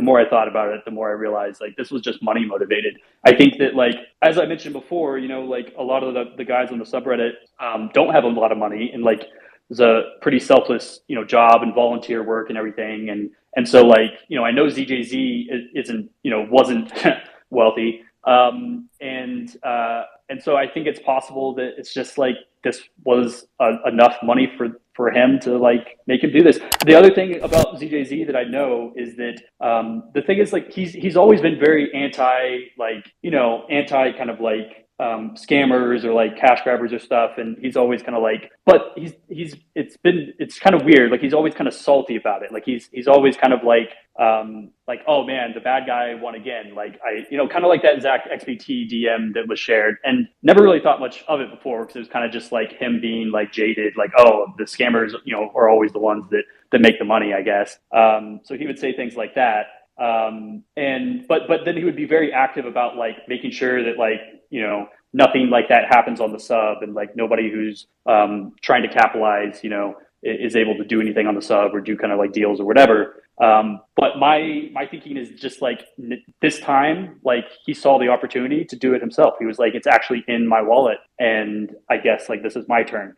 more I thought about it, the more I realized like this was just money motivated. I think that like as I mentioned before, like a lot of the guys on the subreddit don't have a lot of money, and like it's a pretty selfless job and volunteer work and everything, and so like I know ZJZ isn't wasn't wealthy, and so I think it's possible that it's just like this was enough money for him to like make him do this. The other thing about ZJZ that I know is that the thing is like he's always been very anti kind of like scammers or like cash grabbers or stuff, and he's always kind of like, but it's kind of weird, like he's always kind of salty about it, like he's always kind of like, oh man, the bad guy won again, like kind of like that Zach XBT DM that was shared, and never really thought much of it before because it was kind of just like him being like jaded, like, oh, the scammers are always the ones that make the money, I guess. So he would say things like that, but then he would be very active about like making sure that like nothing like that happens on the sub, and like nobody who's trying to capitalize is able to do anything on the sub or do kind of like deals or whatever. But my thinking is just like this time, like he saw the opportunity to do it himself. He was like, it's actually in my wallet, and I guess like this is my turn.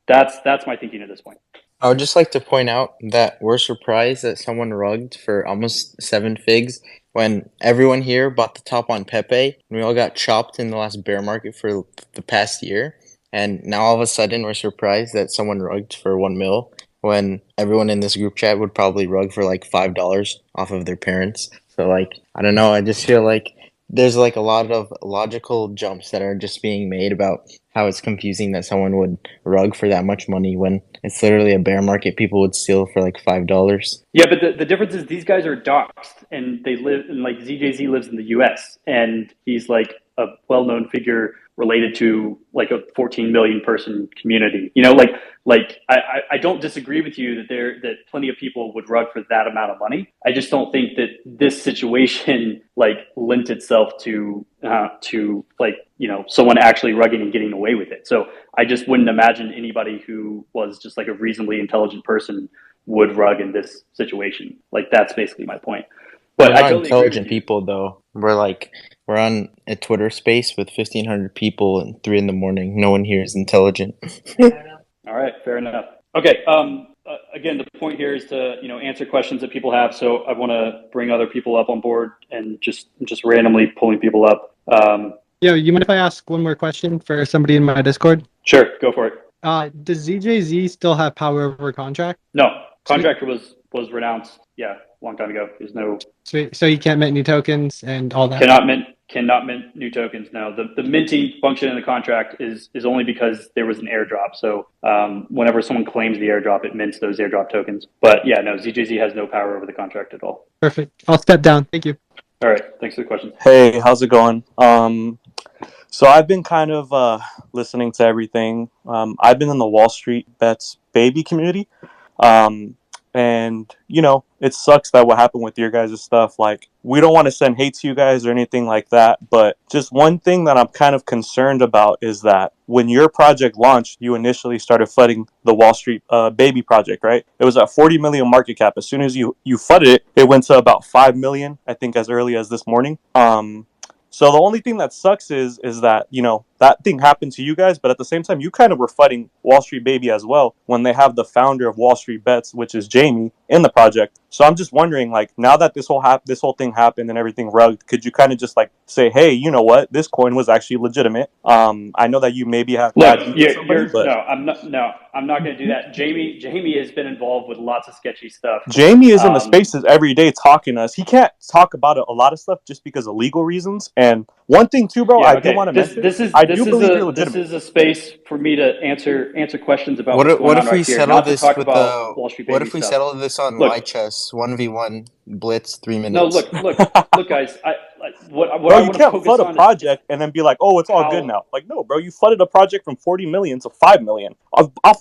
That's my thinking at this point. I would just like to point out that we're surprised that someone rugged for almost 7 figs when everyone here bought the top on Pepe, and we all got chopped in the last bear market for the past year. And now all of a sudden we're surprised that someone rugged for 1 mil when everyone in this group chat would probably rug for like $5 off of their parents. So like, I don't know, I just feel like there's like a lot of logical jumps that are just being made about how it's confusing that someone would rug for that much money when it's literally a bear market. People would steal for like $5. Yeah, but the difference is these guys are doxxed, and they live in like ZJZ lives in the US, and he's like a well-known figure related to like a 14 million person community. I don't disagree with you that plenty of people would rug for that amount of money. I just don't think that this situation like lent itself to like someone actually rugging and getting away with it. So I just wouldn't imagine anybody who was just like a reasonably intelligent person would rug in this situation. Like that's basically my point. But We're I not totally intelligent people though. We're on a Twitter space with 1,500 people and 3 in the morning. No one here is intelligent. All right, fair enough. Okay. Again, the point here is to answer questions that people have. So I want to bring other people up on board and just randomly pulling people up. You mind if I ask one more question for somebody in my Discord? Sure, go for it. Does ZJZ still have power over contract? No, contract was renounced. Yeah, a long time ago. There's no. Sweet. So you can't mint new tokens and all that. Cannot mint new tokens. Now the minting function in the contract is only because there was an airdrop. So whenever someone claims the airdrop, it mints those airdrop tokens. But yeah, no, ZJZ has no power over the contract at all. Perfect. I'll step down. Thank you. All right. Thanks for the question. Hey, how's it going? So I've been kind of listening to everything. I've been in the Wallstreetbets baby community. And, it sucks that what happened with your guys' stuff. Like, we don't want to send hate to you guys or anything like that. But just one thing that I'm kind of concerned about is that when your project launched, you initially started flooding the Wall Street baby project, right? It was at 40 million market cap. As soon as you flooded it, it went to about 5 million, I think, as early as this morning. So the only thing that sucks is that, that thing happened to you guys, but at the same time, you kind of were fighting Wall Street Baby as well when they have the founder of Wallstreetbets, which is Jamie, in the project. So I'm just wondering, like, now that this whole thing happened and everything rugged, could you kind of just like say, hey, you know what, this coin was actually legitimate? I know that you maybe have. Look, I'm not going to do that. Jamie has been involved with lots of sketchy stuff. Jamie is in the spaces every day talking to us. He can't talk about a lot of stuff just because of legal reasons. And one thing too, bro, I do want to mention. This is a space for me to answer questions about what if we settle this with what if we settle this on live chess 1v1 blitz 3 minutes? No, look, guys. Bro, you can't flood a project and then be like, oh, it's all good now. Like, no, bro, you flooded a project from 40 million to 5 million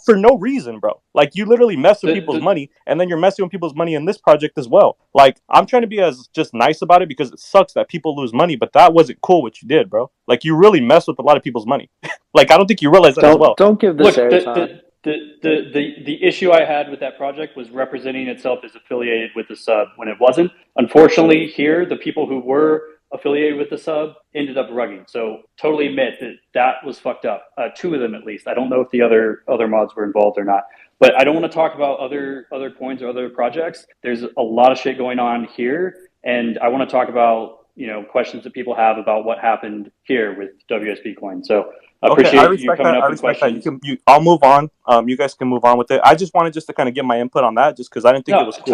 for no reason, bro. Like, you literally mess with people's money, and then you're messing with people's money in this project as well. Like, I'm trying to be as just nice about it because it sucks that people lose money, but that wasn't cool what you did, bro. Like, you really messed with a lot of people's money. Like, I don't think you realize that as well. Don't give this airtime. The issue I had with that project was representing itself as affiliated with the sub when it wasn't. Unfortunately, here the people who were affiliated with the sub ended up rugging. So totally admit that that was fucked up. Two of them at least. I don't know if the other mods were involved or not. But I don't want to talk about other coins or other projects. There's a lot of shit going on here, and I want to talk about questions that people have about what happened here with WSB coin. So I appreciate you coming up with questions. I'll move on. You guys can move on with it. I just wanted to kind of get my input on that, just because I didn't think it was cool.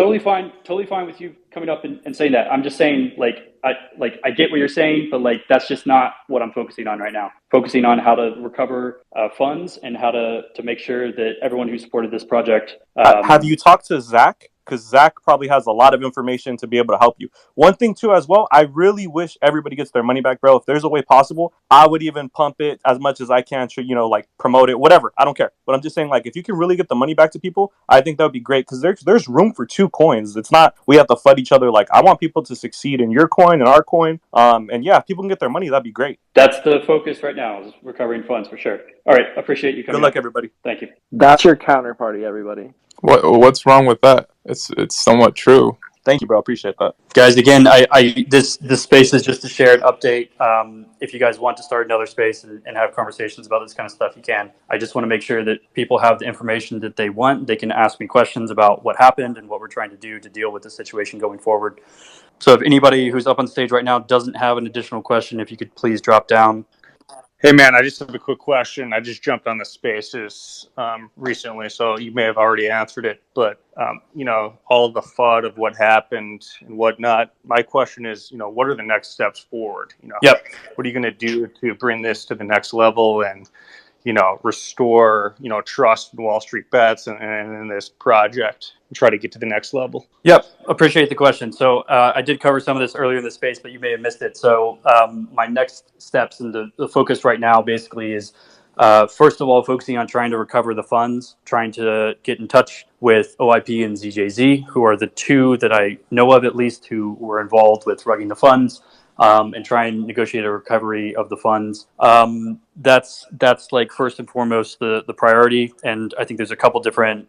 Totally fine with you coming up and saying that. I'm just saying, I get what you're saying, but that's just not what I'm focusing on right now. Focusing on how to recover funds and how to make sure that everyone who supported this project. Have you talked to Zach? Because Zach probably has a lot of information to be able to help you. One thing too as well, I really wish everybody gets their money back, bro. If there's a way possible, I would even pump it as much as I can to, promote it, whatever. I don't care. But I'm just saying, if you can really get the money back to people, I think that would be great, because there's room for two coins. It's not we have to fight each other. I want people to succeed in your coin and our coin. And yeah, if people can get their money, that'd be great. That's the focus right now, is recovering funds for sure. All right, appreciate you coming. Good luck, everybody. Thank you. That's your counterparty, everybody. What's wrong with that? It's somewhat true. Thank you, bro. Appreciate that. Guys, again, this space is just a shared update. If you guys want to start another space and have conversations about this kind of stuff, you can. I just want to make sure that people have the information that they want. They can ask me questions about what happened and what we're trying to do to deal with the situation going forward. So if anybody who's up on stage right now doesn't have an additional question, if you could please drop down. Hey, man, I just have a quick question. I just jumped on the spaces recently, so you may have already answered it. But, all of the FUD of what happened and whatnot, my question is, what are the next steps forward? Yep. What are you going to do to bring this to the next level and, restore, trust in Wallstreetbets and in this project and try to get to the next level? Yep. Appreciate the question. So I did cover some of this earlier in the space, but you may have missed it. So my next steps and the focus right now basically is, first of all, focusing on trying to recover the funds, trying to get in touch with OIP and ZJZ, who are the two that I know of at least who were involved with rugging the funds, and try and negotiate a recovery of the funds. That's first and foremost the priority. And I think there's a couple different,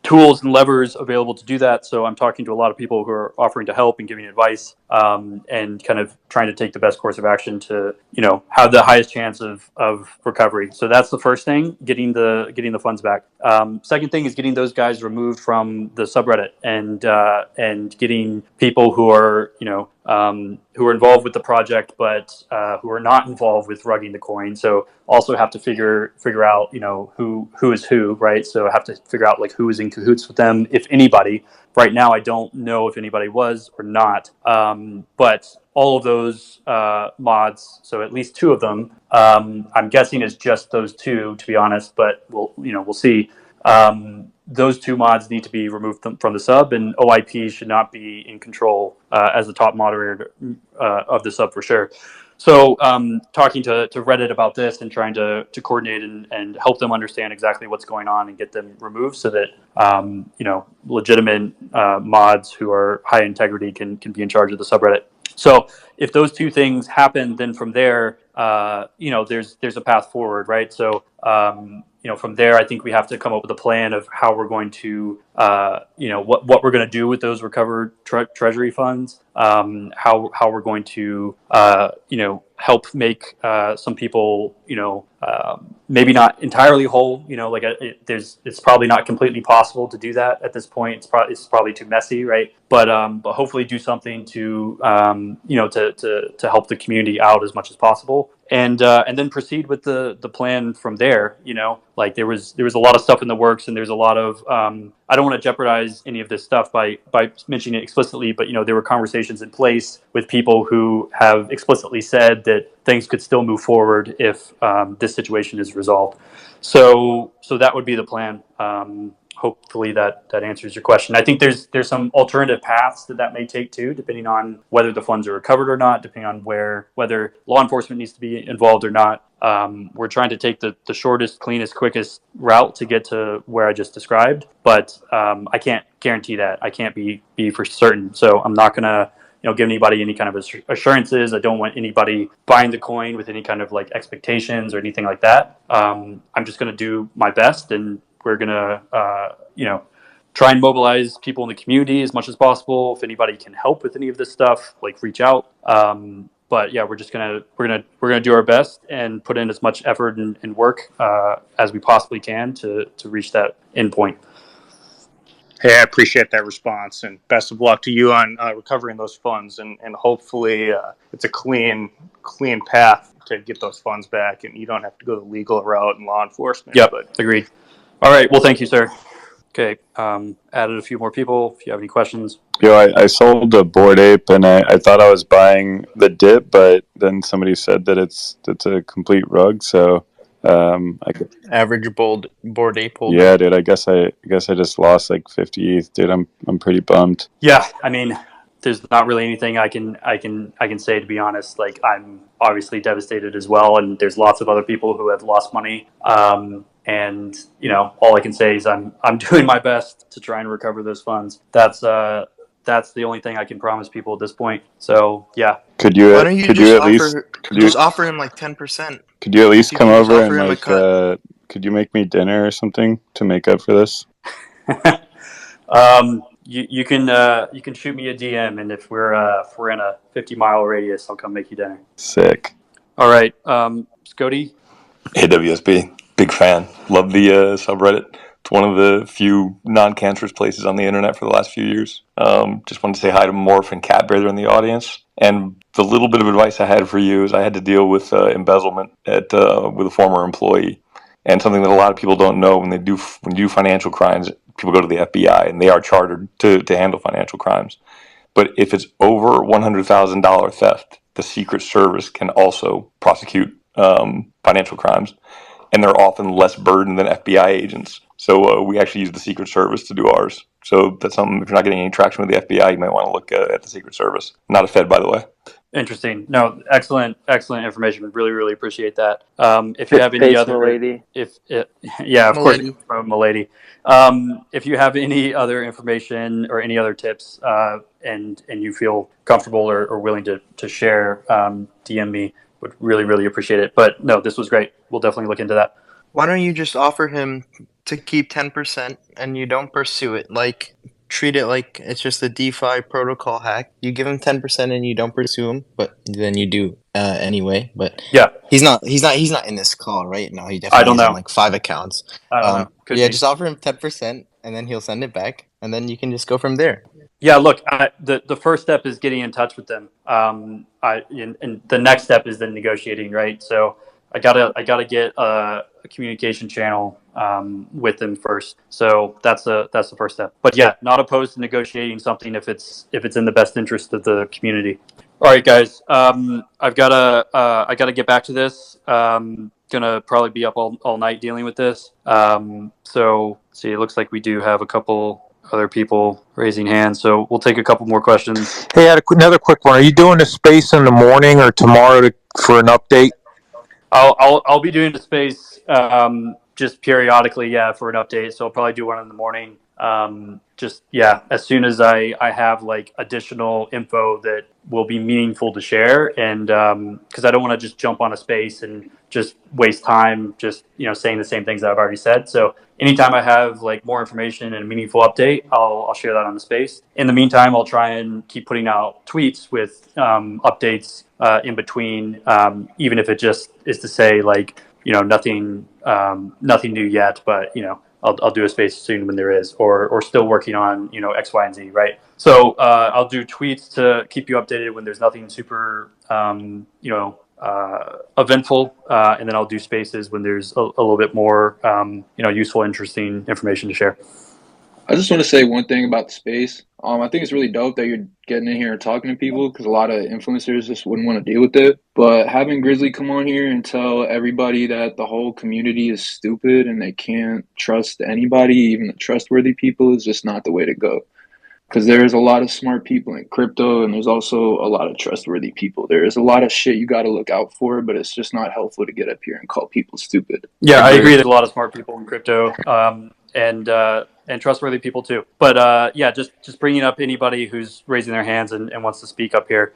tools and levers available to do that. So I'm talking to a lot of people who are offering to help and giving advice, and kind of trying to take the best course of action to, have the highest chance of recovery. So that's the first thing, getting the funds back. Second thing is getting those guys removed from the subreddit and getting people who are, who are involved with the project, but who are not involved with rugging the coin. So also have to figure out, who is who, right? So I have to figure out who is in cahoots with them, if anybody. Right now, I don't know if anybody was or not. But all of those mods, so at least two of them, I'm guessing it's just those two, to be honest. But we'll see. Those two mods need to be removed from the sub, and OIP should not be in control as the top moderator of the sub for sure. So talking to Reddit about this and trying to coordinate and help them understand exactly what's going on and get them removed so that legitimate mods who are high integrity can be in charge of the subreddit. So if those two things happen, then from there, there's a path forward, right? So from there, I think we have to come up with a plan of how we're going to, what we're going to do with those recovered treasury funds, how we're going to, help make some people, maybe not entirely whole. It's probably not completely possible to do that at this point. It's probably too messy, right? But hopefully do something to, to help the community out as much as possible. And then proceed with the plan from there. There was a lot of stuff in the works, and there's a lot of I don't want to jeopardize any of this stuff by mentioning it explicitly, but there were conversations in place with people who have explicitly said that things could still move forward if this situation is resolved. So that would be the plan. Hopefully that answers your question. I think there's some alternative paths that may take too, depending on whether the funds are recovered or not, depending on whether law enforcement needs to be involved or not. We're trying to take the shortest, cleanest, quickest route to get to where I just described, but I can't guarantee that. I can't be for certain. So I'm not gonna give anybody any kind of assurances. I don't want anybody buying the coin with any kind of expectations or anything like that. I'm just going to do my best and we're gonna try and mobilize people in the community as much as possible. If anybody can help with any of this stuff, like reach out. But yeah, we're gonna do our best and put in as much effort and work as we possibly can to reach that endpoint. Hey, I appreciate that response, and best of luck to you on recovering those funds, and hopefully it's a clean path to get those funds back, and you don't have to go the legal route and law enforcement. Yep, agreed. All right, well, thank you, sir. Okay, added a few more people. If you have any questions. I sold a Bored Ape, and I thought I was buying the dip, but then somebody said that it's a complete rug, so Average Bored Ape holder. yeah, dude. I guess I just lost like 50 ETH, dude. I'm pretty bummed. Yeah, I mean, there's not really anything I can say, to be honest. Like, I'm obviously devastated as well, and there's lots of other people who have lost money. And all I can say is I'm doing my best to try and recover those funds. That's the only thing I can promise people at this point. So yeah. Could you Why don't you could just you at offer least just offer him like 10%? could you at least You come can just over offer and him a like cut. could you make me dinner or something to make up for this? You can shoot me a DM, and if we're in a 50-mile radius, I'll come make you dinner. Sick. All right, Scotty. Hey, WSB, big fan. Love the subreddit. It's one of the few non-cancerous places on the internet for the last few years. Just wanted to say hi to Morph and Cat Brother in the audience. And the little bit of advice I had for you is I had to deal with embezzlement with a former employee. And something that a lot of people don't know, when you do financial crimes, people go to the FBI, and they are chartered to handle financial crimes. But if it's over $100,000 theft, the Secret Service can also prosecute financial crimes, and they're often less burdened than FBI agents. So we actually use the Secret Service to do ours. So that's something, if you're not getting any traction with the FBI, you might want to look at the Secret Service. Not a Fed, by the way. Interesting. No, excellent information. Really, really appreciate that. If you have any Face other, milady. Yeah, of course, Milady. from Milady. If you have any other information or any other tips, and you feel comfortable or willing to share, DM me. Would really, really appreciate it. But no, this was great. We'll definitely look into that. Why don't you just offer him to keep 10% and you don't pursue it? Like, treat it like it's just a DeFi protocol hack. You give him 10% and you don't pursue him, but then you do anyway. But yeah, he's not in this call right now. He I definitely don't is know. on like 5 accounts. I don't know. Could Yeah, be. just offer him 10% and then he'll send it back, and then you can just go from there. Yeah, look, the first step is getting in touch with them. And the next step is then negotiating, right? So I gotta get a communication channel with them first. So that's the first step. But yeah, not opposed to negotiating something if it's in the best interest of the community. All right, guys. I gotta get back to this. Gonna probably be up all night dealing with this. So see, it looks like we do have a couple other people raising hands, so we'll take a couple more questions. Hey, I had another quick one. Are you doing a space in the morning or tomorrow for an update? I'll be doing the space just periodically, yeah, for an update. So I'll probably do one in the morning. As soon as I have like additional info that will be meaningful to share, and because I don't want to just jump on a space and just waste time just saying the same things that I've already said. So anytime I have like more information and a meaningful update, I'll share that on the space. In the meantime, I'll try and keep putting out tweets with updates in between, even if it just is to say like nothing new yet, but I'll do a space soon when there is, or still working on X, Y, and Z, right? So I'll do tweets to keep you updated when there's nothing super eventful, and then I'll do spaces when there's a little bit more useful, interesting information to share. I just want to say one thing about the space. I think it's really dope that you're getting in here and talking to people, because a lot of influencers just wouldn't want to deal with it. But having Grizzly come on here and tell everybody that the whole community is stupid and they can't trust anybody, even the trustworthy people, is just not the way to go. Because there's a lot of smart people in crypto, and there's also a lot of trustworthy people. There is a lot of shit you got to look out for, but it's just not helpful to get up here and call people stupid. Yeah, I agree. There's a lot of smart people in crypto, and trustworthy people too. But just bringing up anybody who's raising their hands and wants to speak up here.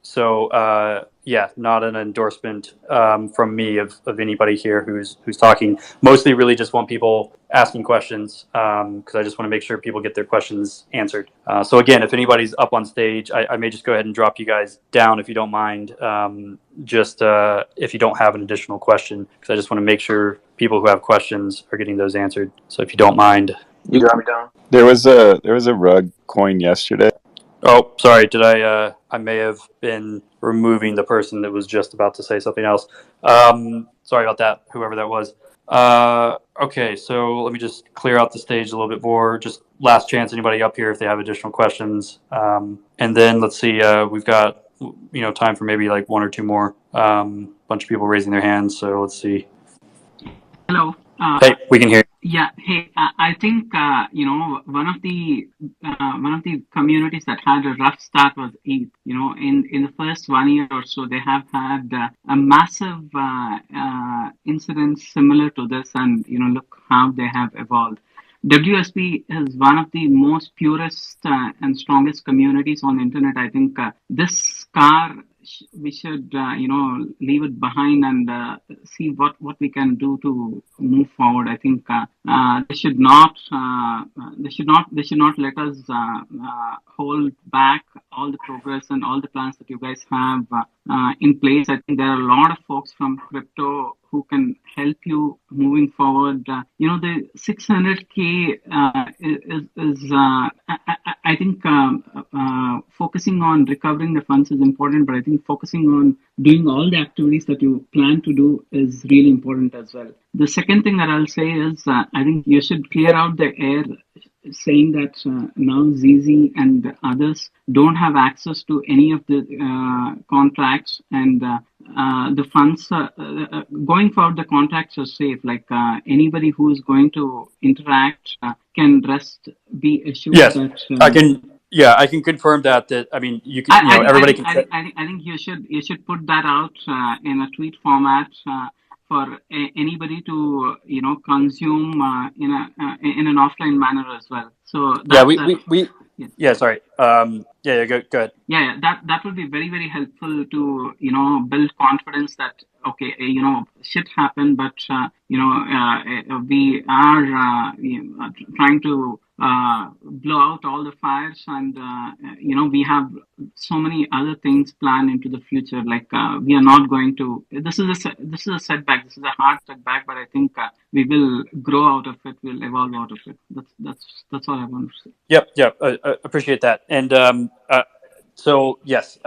So yeah, not an endorsement from me of anybody here who's talking. Mostly, really just want people asking questions because I just want to make sure people get their questions answered. So again, if anybody's up on stage, I may just go ahead and drop you guys down if you don't mind. Just if you don't have an additional question, because I just want to make sure people who have questions are getting those answered. So if you don't mind. You got me down. There was a rug coin yesterday. Oh, sorry. Did I may have been removing the person that was just about to say something else. Sorry about that, whoever that was. Okay, so let me just clear out the stage a little bit more. Just last chance, anybody up here if they have additional questions. And then let's see, we've got time for maybe like one or two more. Bunch of people raising their hands, so let's see. Hello. Hey, we can hear you. Yeah. Hey, I think one of the communities that had a rough start was ETH. In the first 1 year or so, they have had a massive incident similar to this, and look how they have evolved. WSB is one of the most purest and strongest communities on the internet. I think this scar we should leave it behind and see what we can do to move forward. I think they should not let us hold back all the progress and all the plans that you guys have in place. I think there are a lot of folks from crypto who can help you moving forward. The 600K is I think focusing on recovering the funds is important, but I think focusing on doing all the activities that you plan to do is really important as well. The second thing that I'll say is I think you should clear out the air saying that now ZZ and others don't have access to any of the contracts, and the funds going forward, the contracts are safe. Like anybody who is going to interact can be assured Yes, that I can. Yeah, I can confirm that. I mean, you can. Everybody can. I think you should put that out in a tweet format for anybody to consume in an offline manner as well. So yeah, sorry. Yeah, go ahead. Yeah, that would be very, very helpful to build confidence that okay, shit happened, but we are trying to blow out all the fires, and we have so many other things planned into the future. Like we are not going to. This is a setback. This is a hard setback, but I think we will grow out of it. We'll evolve out of it. That's all I want to say. Yep. Appreciate that. And so yes,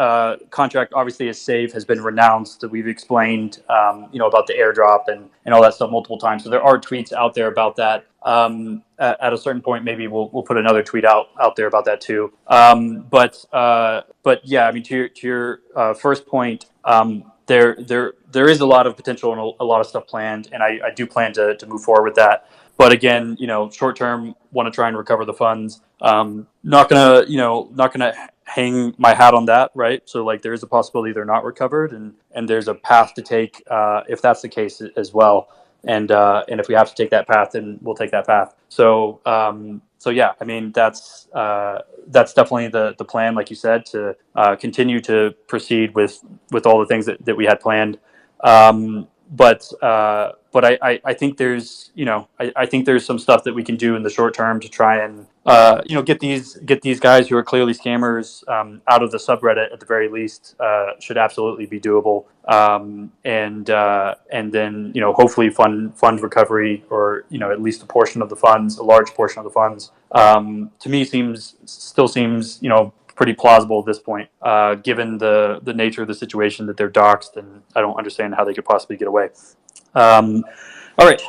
contract obviously is safe, has been renounced. We've explained, about the airdrop and all that stuff multiple times. So there are tweets out there about that. At a certain point, maybe we'll put another tweet out there about that too. But yeah, I mean, to your first point, there is a lot of potential and a lot of stuff planned, and I do plan to move forward with that. But again, short term, want to try and recover the funds. Not gonna hang my hat on that, right? So like, there is a possibility they're not recovered, and there's a path to take if that's the case as well. And if we have to take that path, then we'll take that path. So yeah, I mean, that's definitely the plan, like you said, to continue to proceed with all the things that we had planned. But I think there's I think there's some stuff that we can do in the short term to try and get these guys who are clearly scammers out of the subreddit at the very least. Should absolutely be doable. And then hopefully fund recovery, or at least a large portion of the funds. To me still seems pretty plausible at this point, given the nature of the situation, that they're doxxed, and I don't understand how they could possibly get away. All right,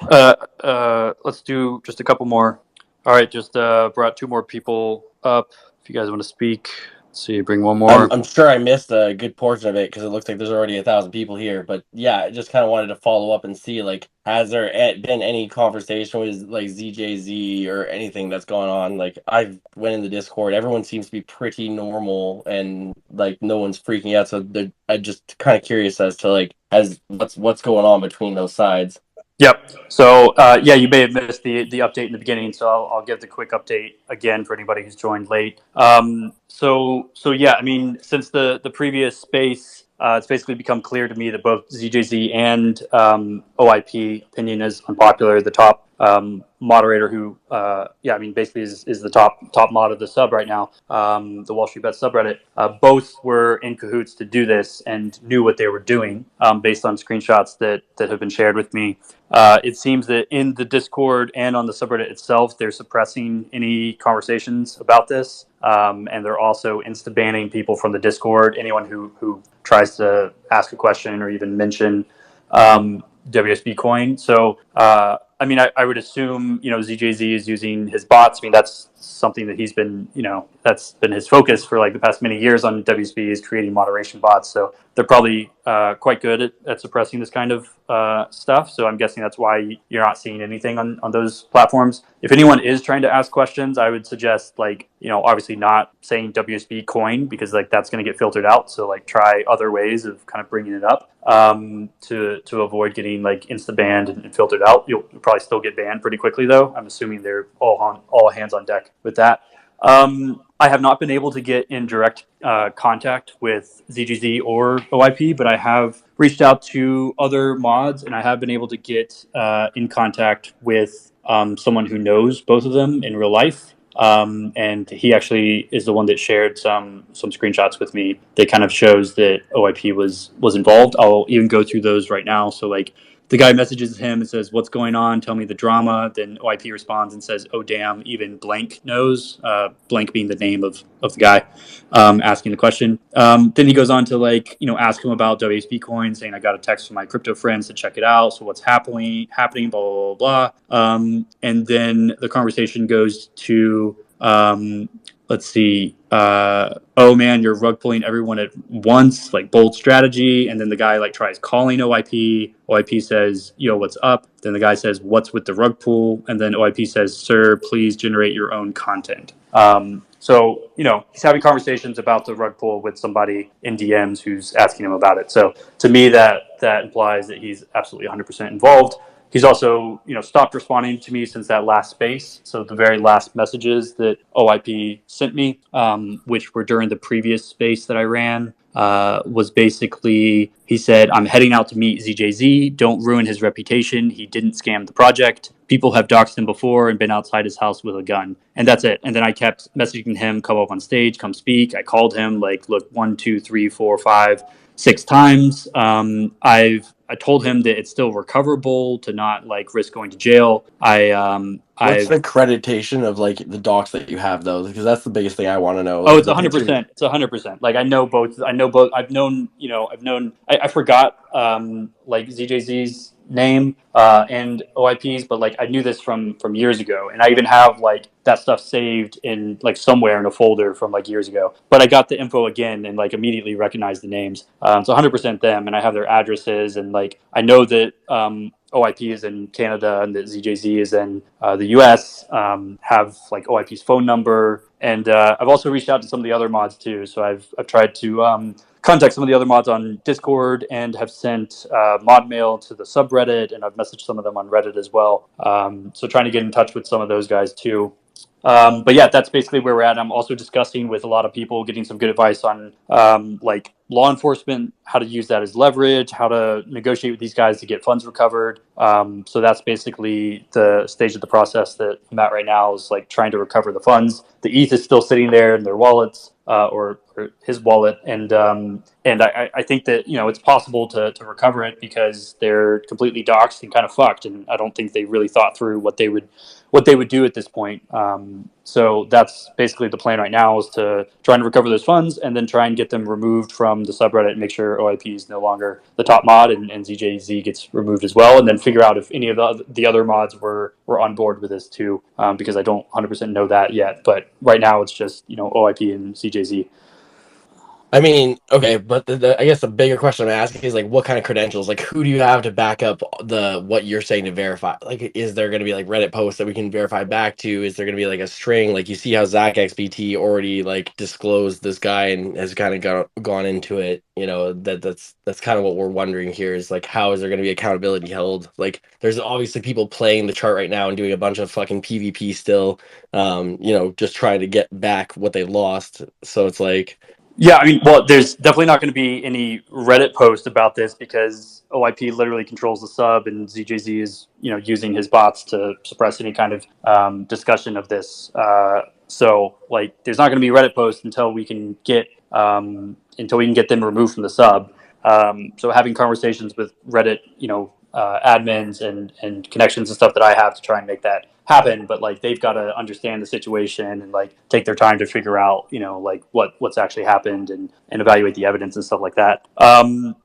let's do just a couple more. All right, just brought two more people up. If you guys want to speak, let's see, bring one more. I'm sure I missed a good portion of it because it looks like there's already 1,000 people here. But yeah, I just kind of wanted to follow up and see, like, has there been any conversation with like ZJZ or anything that's going on? Like, I've went in the Discord, everyone seems to be pretty normal and like no one's freaking out. So I'm just kind of curious as to like what's going on between those sides. Yep. So yeah, you may have missed the update in the beginning, so I'll give the quick update again for anybody who's joined late. So yeah, I mean, since the previous space, it's basically become clear to me that both ZJZ and OIP opinion is unpopular. The top moderator, who yeah, I mean, basically is the top mod of the sub right now, the Wallstreetbets subreddit. Both were in cahoots to do this and knew what they were doing, based on screenshots that have been shared with me. It seems that in the Discord and on the subreddit itself, they're suppressing any conversations about this, and they're also insta-banning people from the Discord. Anyone who tries to ask a question or even mention WSB coin. So, I mean, I would assume, ZJZ is using his bots. I mean, that's something that he's been, that's been his focus for like the past many years on WSB, is creating moderation bots. So they're probably quite good at suppressing this kind of stuff. So I'm guessing that's why you're not seeing anything on those platforms. If anyone is trying to ask questions, I would suggest, like, obviously not saying WSB coin, because like that's going to get filtered out. So like try other ways of kind of bringing it up, to avoid getting like insta banned and filtered out. You'll probably still get banned pretty quickly, though. I'm assuming they're all hands on deck with that. I have not been able to get in direct contact with ZGZ or OIP, but I have reached out to other mods, and I have been able to get in contact with someone who knows both of them in real life. And he actually is the one that shared some screenshots with me that kind of shows that OIP was involved. I'll even go through those right now. So like, the guy messages him and says, "What's going on? Tell me the drama." Then OIP responds and says, "Oh, damn, even blank knows." Blank being the name of the guy asking the question. Then he goes on to like, ask him about WSB coin, saying, "I got a text from my crypto friends to check it out. So what's happening, blah, blah, blah, blah." And then the conversation goes to, let's see, "Oh man, you're rug pulling everyone at once, like bold strategy." And then the guy like tries calling OIP. OIP says, "Yo, what's up?" Then the guy says, "What's with the rug pull?" And then OIP says, "Sir, please generate your own content." So, he's having conversations about the rug pull with somebody in DMs who's asking him about it. So to me, that implies that he's absolutely 100% involved. He's also, stopped responding to me since that last space. So the very last messages that OIP sent me, which were during the previous space that I ran, was basically, he said, "I'm heading out to meet ZJZ. Don't ruin his reputation. He didn't scam the project. People have doxed him before and been outside his house with a gun." And that's it. And then I kept messaging him, "Come up on stage, come speak." I called him like, look, 1, 2, 3, 4, 5, 6 times. I told him that it's still recoverable, to not like risk going to jail. What's the accreditation of like the docs that you have, though? Because that's the biggest thing I want to know. Oh, it's 100%. It's 100%. Like I know both. I've known. I forgot like ZJZ's name and OIP's, but like I knew this from years ago, and I even have like that stuff saved in like somewhere in a folder from like years ago. But I got the info again and like immediately recognized the names. It's 100% them, and I have their addresses, and like I know that OIP is in Canada and that ZJZ is in the US. Have like OIP's phone number, and I've also reached out to some of the other mods too. So I've tried to contact some of the other mods on Discord, and have sent mod mail to the subreddit, and I've messaged some of them on Reddit as well. So trying to get in touch with some of those guys too. But yeah, that's basically where we're at. I'm also discussing with a lot of people, getting some good advice on like law enforcement, how to use that as leverage, how to negotiate with these guys to get funds recovered. So that's basically the stage of the process that I'm at right now, is like trying to recover the funds. The ETH is still sitting there in their wallets, or his wallet, and I think that it's possible to recover it, because they're completely doxxed and kind of fucked, and I don't think they really thought through what they would do at this point. So that's basically the plan right now, is to try and recover those funds, and then try and get them removed from the subreddit, and make sure OIP is no longer the top mod, and ZJZ gets removed as well, and then figure out if any of the other mods were on board with this too, because I don't 100% know that yet. But right now it's just OIP and ZJZ. I mean, okay, but I guess the bigger question I'm asking is like, what kind of credentials? Like, who do you have to back up what you're saying to verify? Like, is there going to be like Reddit posts that we can verify back to? Is there going to be like a string? Like, you see how Zach XBT already like disclosed this guy and has kind of gone into it. You know, that's kind of what we're wondering here is like, how is there going to be accountability held? Like, there's obviously people playing the chart right now and doing a bunch of fucking PvP still. You know, just trying to get back what they lost. So it's like. Yeah, I mean, well, there's definitely not going to be any Reddit post about this because OIP literally controls the sub, and ZJZ is, using his bots to suppress any kind of discussion of this. So, like, there's not going to be Reddit posts until we can get them removed from the sub. So, having conversations with Reddit, admins and connections and stuff that I have to try and make that happen, but like they've got to understand the situation and like take their time to figure out like what's actually happened and evaluate the evidence and stuff like that.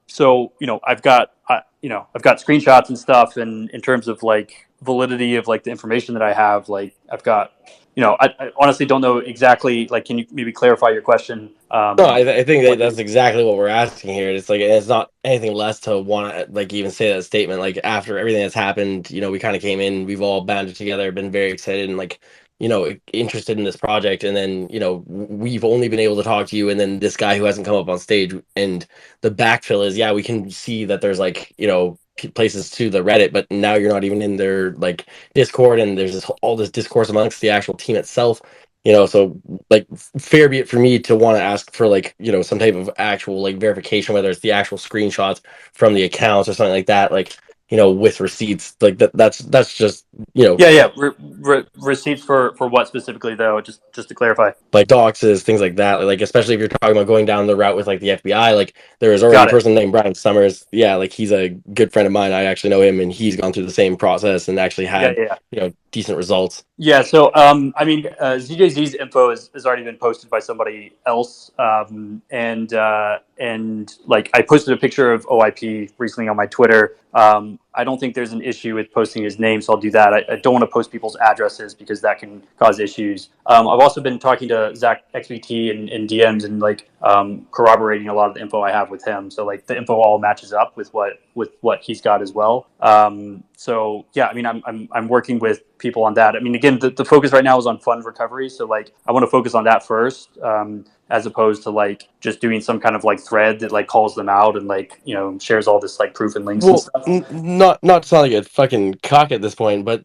So I've got I've got screenshots and stuff, and in terms of like validity of like the information that I have, like I've got I honestly don't know exactly, like, can you maybe clarify your question? No, I think that's exactly what we're asking here. It's like it's not anything less to want to like even say that statement. Like after everything that's happened, we kind of came in, we've all banded together, been very excited and like interested in this project, and then we've only been able to talk to you, and then this guy who hasn't come up on stage, and the backfill is we can see that there's like places to the Reddit, but now you're not even in their like Discord, and there's all this discourse amongst the actual team itself. So like fair be it for me to want to ask for like some type of actual like verification, whether it's the actual screenshots from the accounts or something like that, like with receipts, like that's just yeah. Receipts for what specifically, though, just to clarify? like doxes, things like that, like especially if you're talking about going down the route with like the FBI. Like there is already a person named Brian Summers, like he's a good friend of mine, I actually know him, and he's gone through the same process and actually had decent results. Yeah, so I mean, ZJZ's info has already been posted by somebody else, and like I posted a picture of OIP recently on my Twitter. I don't think there's an issue with posting his name, so I'll do that. I don't want to post people's addresses because that can cause issues. I've also been talking to Zach XBT in DMs and like corroborating a lot of the info I have with him. So like the info all matches up with what he's got as well. So yeah, I mean, I'm working with people on that. I mean, again, the focus right now is on fund recovery. So like, I want to focus on that first, as opposed to like just doing some kind of like thread that like calls them out and like, shares all this like proof and links and stuff. Not to sound like a fucking cock at this point, but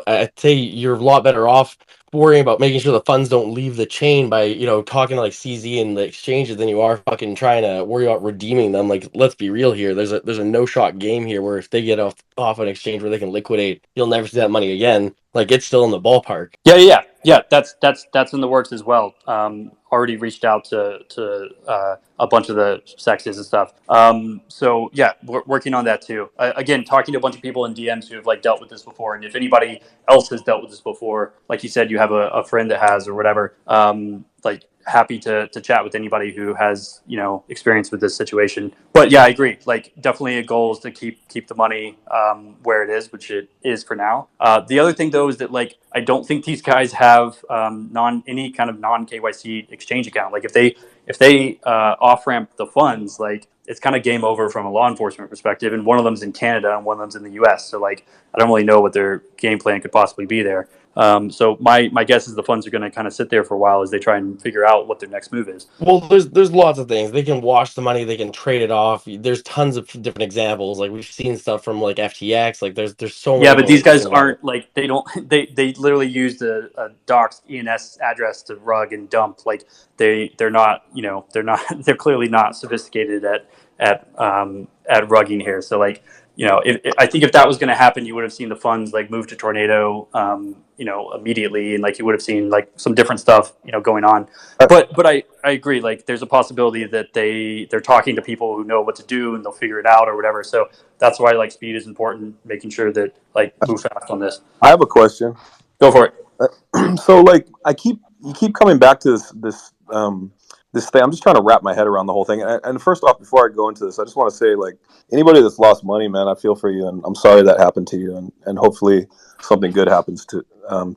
I'd say you're a lot better off worrying about making sure the funds don't leave the chain by talking to like CZ and the exchanges than you are fucking trying to worry about redeeming them. Like, let's be real here. There's a no shot game here where if they get off an exchange where they can liquidate, you'll never see that money again. Like, it's still in the ballpark. Yeah. That's in the works as well. Already reached out to a bunch of the sexes and stuff. So yeah, we're working on that too. Again, talking to a bunch of people in DMs who have like dealt with this before, and if anybody else has dealt with this before, like you said, you have a friend that has or whatever. Like, happy to chat with anybody who has experience with this situation. But yeah, I agree. Like, definitely a goal is to keep the money where it is, which it is for now. The other thing though is that like I don't think these guys have any kind of non KYC exchange account. Like if they off ramp the funds, like it's kind of game over from a law enforcement perspective. And one of them's in Canada and one of them's in the US. So like I don't really know what their game plan could possibly be there. So my guess is the funds are going to kind of sit there for a while as they try and figure out what their next move is. Well, there's lots of things. They can wash the money, they can trade it off. There's tons of different examples. Like we've seen stuff from like FTX. Like there's so many. Yeah, but these guys aren't like they literally used a doxed ENS address to rug and dump. Like they're not they're clearly not sophisticated at rugging here. So like I think if that was going to happen, you would have seen the funds like move to Tornado, immediately, and like you would have seen like some different stuff, going on. But I agree. Like there's a possibility that they're talking to people who know what to do and they'll figure it out or whatever. So that's why like speed is important, making sure that like move fast on this. I have a question. Go for it. So like you keep coming back to this this thing. I'm just trying to wrap my head around the whole thing. And first off, before I go into this, I just want to say, like, anybody that's lost money, man, I feel for you, and I'm sorry that happened to you, and hopefully something good happens to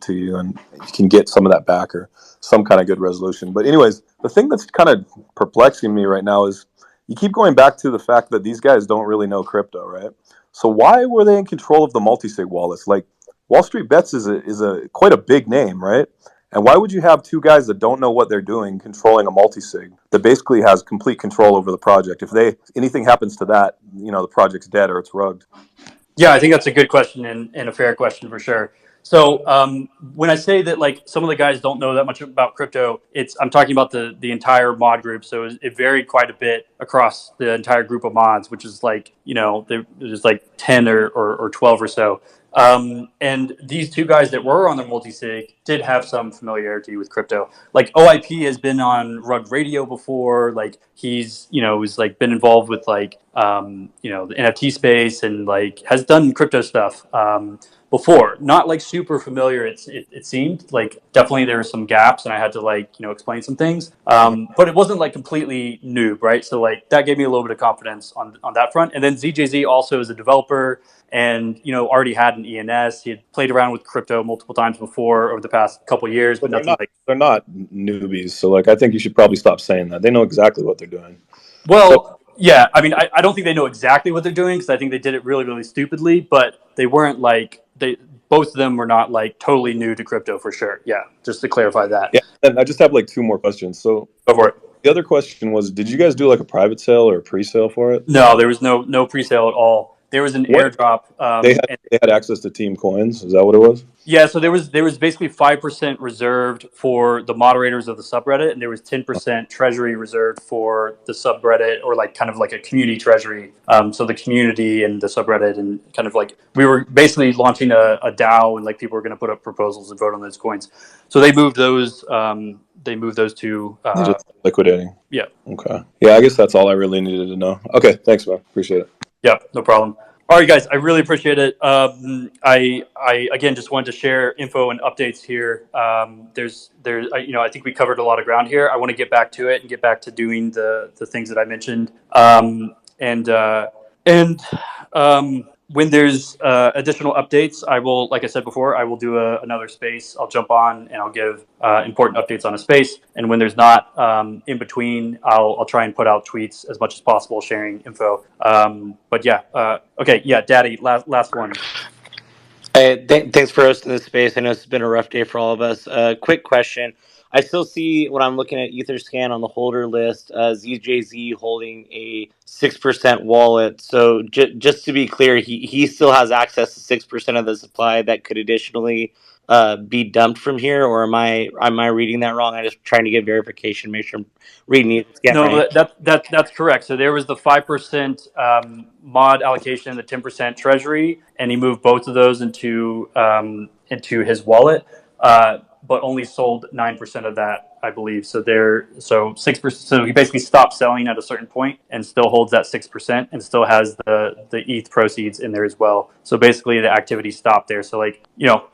you, and you can get some of that back or some kind of good resolution. But anyways, the thing that's kind of perplexing me right now is you keep going back to the fact that these guys don't really know crypto, right? So why were they in control of the multi-sig wallets? Like, Wallstreetbets is a quite a big name, right? And why would you have two guys that don't know what they're doing controlling a multi-sig that basically has complete control over the project? If anything happens to that, the project's dead or it's rugged. Yeah, I think that's a good question and a fair question for sure. So when I say that, like, some of the guys don't know that much about crypto, I'm talking about the entire mod group. So it varied quite a bit across the entire group of mods, which is like, there's like 10 or 12 or so. And these two guys that were on the multi-sig did have some familiarity with crypto. Like, OIP has been on Rug Radio before. Like, he's, was like been involved with like, the NFT space and like has done crypto stuff before. Not like super familiar. It seemed like definitely there were some gaps, and I had to like explain some things. But it wasn't like completely noob, right? So like that gave me a little bit of confidence on that front. And then ZJZ also is a developer, and already had an ENS. He had played around with crypto multiple times before over the past couple of years, but nothing like. They're not newbies, so like I think you should probably stop saying that. They know exactly what they're doing. Well, yeah, I mean, I don't think they know exactly what they're doing, because I think they did it really, really stupidly. But they weren't like both of them were not like totally new to crypto for sure. Yeah, just to clarify that. Yeah, and I just have like two more questions. So go for it. The other question was, did you guys do like a private sale or a pre-sale for it? No, there was no pre-sale at all. There was an airdrop. They had access to team coins. Is that what it was? Yeah, so there was basically 5% reserved for the moderators of the subreddit, and there was 10% treasury reserved for the subreddit, or like kind of like a community treasury. So the community and the subreddit, and kind of like we were basically launching a DAO, and like people were going to put up proposals and vote on those coins. So they moved those. They moved those to just liquidating. Yeah. Okay. Yeah, I guess that's all I really needed to know. Okay, thanks, man. Appreciate it. Yeah, no problem. All right, guys, I really appreciate it. I again just wanted to share info and updates here. I think we covered a lot of ground here. I want to get back to it and get back to doing the things that I mentioned. When there's additional updates, I will, like I said before, I will do another space. I'll jump on and I'll give important updates on a space. And when there's not in between, I'll try and put out tweets as much as possible, sharing info. But yeah, okay, yeah, Daddy, last one. Hey, thanks for hosting this space. I know it's been a rough day for all of us. Quick question. I still see, when I'm looking at Etherscan on the holder list, ZJZ holding a 6% wallet. So just to be clear, he still has access to 6% of the supply that could additionally be dumped from here, or am I reading that wrong? I'm just trying to get verification, make sure I'm reading it. No, that's correct. So there was the 5% mod allocation, the 10% treasury, and he moved both of those into his wallet, but only sold 9% of that, I believe. So 6%. So he basically stopped selling at a certain point and still holds that 6% and still has the ETH proceeds in there as well. So basically the activity stopped there. So like,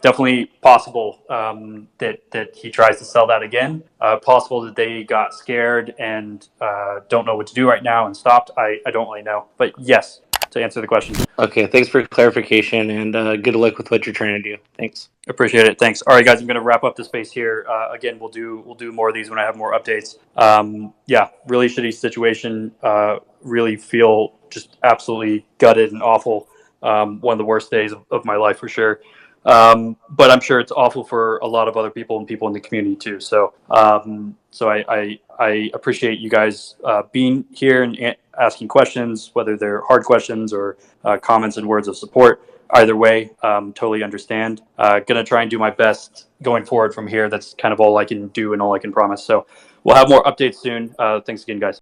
definitely possible that he tries to sell that again. Possible that they got scared and don't know what to do right now and stopped. I don't really know, but yes, to answer the question. Okay, thanks for clarification, and good luck with what you're trying to do. Thanks. Appreciate it. Thanks. All right, guys, I'm going to wrap up the space here. Again, we'll do more of these when I have more updates. Yeah, really shitty situation. Really feel just absolutely gutted and awful. One of the worst days of my life for sure. But I'm sure it's awful for a lot of other people and people in the community too. So I appreciate you guys being here and asking questions, whether they're hard questions or comments and words of support. Either way, totally understand. Gonna try and do my best going forward from here. That's kind of all I can do and all I can promise. So we'll have more updates soon. Thanks again, guys.